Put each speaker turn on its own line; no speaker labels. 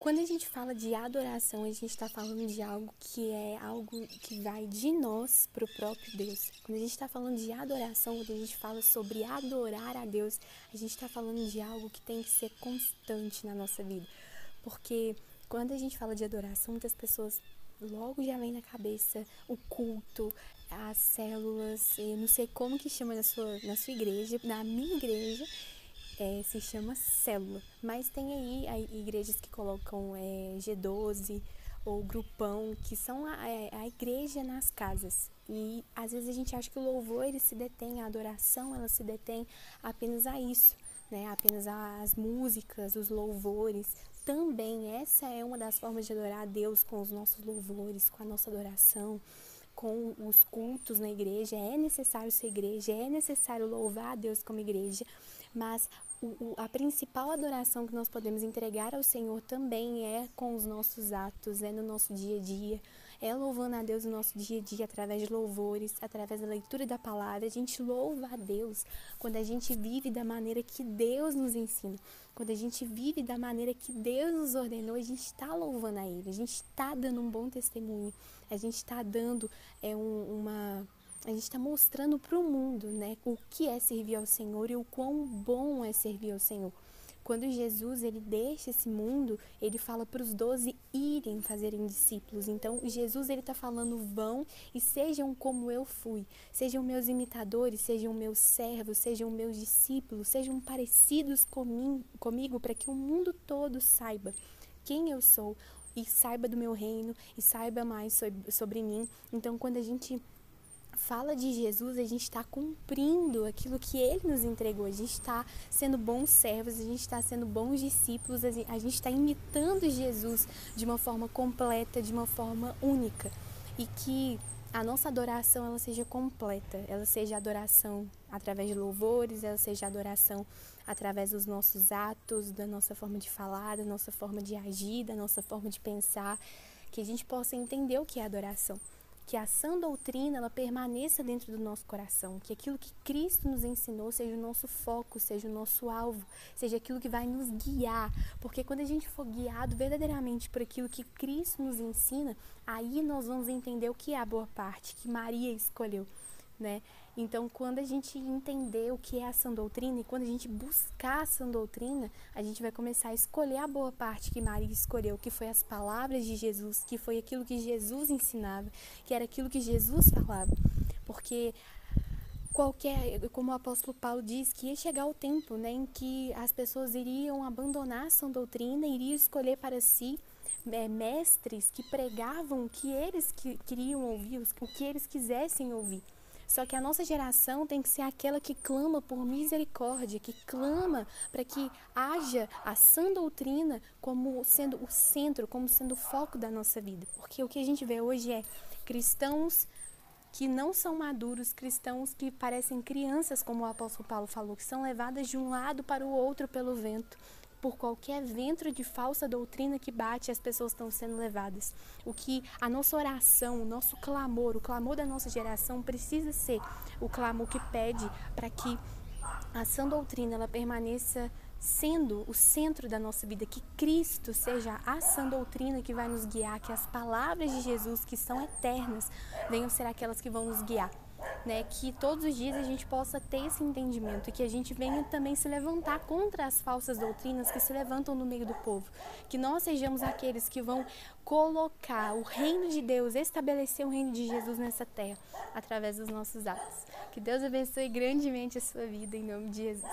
Quando a gente fala de adoração, a gente está falando de algo que é algo que vai de nós para o próprio Deus. Quando a gente está falando de adoração, quando a gente fala sobre adorar a Deus, a gente está falando de algo que tem que ser constante na nossa vida. Porque quando a gente fala de adoração, muitas pessoas logo já vem na cabeça o culto, as células, eu não sei como que chama na sua igreja, na minha igreja, se chama célula, mas tem aí igrejas que colocam G12 ou grupão, que são a igreja nas casas. E às vezes a gente acha que o louvor ele se detém, a adoração ela se detém apenas a isso, né? Apenas as músicas, os louvores. Também essa é uma das formas de adorar a Deus, com os nossos louvores, com a nossa adoração, com os cultos na igreja. É necessário ser igreja, é necessário louvar a Deus como igreja, mas a principal adoração que nós podemos entregar ao Senhor também é com os nossos atos, é no nosso dia a dia, é louvando a Deus no nosso dia a dia, através de louvores, através da leitura da palavra. A gente louva a Deus quando a gente vive da maneira que Deus nos ensina. Quando a gente vive da maneira que Deus nos ordenou, a gente está louvando a Ele, a gente está dando um bom testemunho, a gente está dando a gente está mostrando para o mundo, né, o que é servir ao Senhor e o quão bom é servir ao Senhor. Quando Jesus ele deixa esse mundo, ele fala para os 12 irem fazerem discípulos. Então, Jesus ele está falando, vão e sejam como eu fui. Sejam meus imitadores, sejam meus servos, sejam meus discípulos, sejam parecidos comigo para que o mundo todo saiba quem eu sou e saiba do meu reino e saiba mais sobre mim. Então, quando a gente fala de Jesus, a gente está cumprindo aquilo que Ele nos entregou, a gente está sendo bons servos, a gente está sendo bons discípulos, a gente está imitando Jesus de uma forma completa, de uma forma única, e que a nossa adoração ela seja completa, ela seja adoração através de louvores, ela seja adoração através dos nossos atos, da nossa forma de falar, da nossa forma de agir, da nossa forma de pensar, que a gente possa entender o que é adoração. Que a sã doutrina ela permaneça dentro do nosso coração, que aquilo que Cristo nos ensinou seja o nosso foco, seja o nosso alvo, seja aquilo que vai nos guiar, porque quando a gente for guiado verdadeiramente por aquilo que Cristo nos ensina, aí nós vamos entender o que é a boa parte, que Maria escolheu, né? Então, quando a gente entender o que é a sã doutrina e quando a gente buscar a sã doutrina, a gente vai começar a escolher a boa parte que Maria escolheu, que foi as palavras de Jesus, que foi aquilo que Jesus ensinava, que era aquilo que Jesus falava. Porque como o apóstolo Paulo diz, que ia chegar o tempo, né, em que as pessoas iriam abandonar a sã doutrina, iriam escolher para si mestres que pregavam o que eles queriam ouvir, o que eles quisessem ouvir. Só que a nossa geração tem que ser aquela que clama por misericórdia, que clama para que haja a sã doutrina como sendo o centro, como sendo o foco da nossa vida. Porque o que a gente vê hoje é cristãos que não são maduros, cristãos que parecem crianças, como o apóstolo Paulo falou, que são levadas de um lado para o outro pelo vento. Por qualquer vento de falsa doutrina que bate, as pessoas estão sendo levadas. O que a nossa oração, o nosso clamor, o clamor da nossa geração precisa ser o clamor que pede para que a sã doutrina ela permaneça sendo o centro da nossa vida, que Cristo seja a sã doutrina que vai nos guiar, que as palavras de Jesus, que são eternas, venham ser aquelas que vão nos guiar. Né, que todos os dias a gente possa ter esse entendimento e que a gente venha também se levantar contra as falsas doutrinas que se levantam no meio do povo. Que nós sejamos aqueles que vão colocar o reino de Deus, estabelecer o reino de Jesus nessa terra, através dos nossos atos. Que Deus abençoe grandemente a sua vida, em nome de Jesus.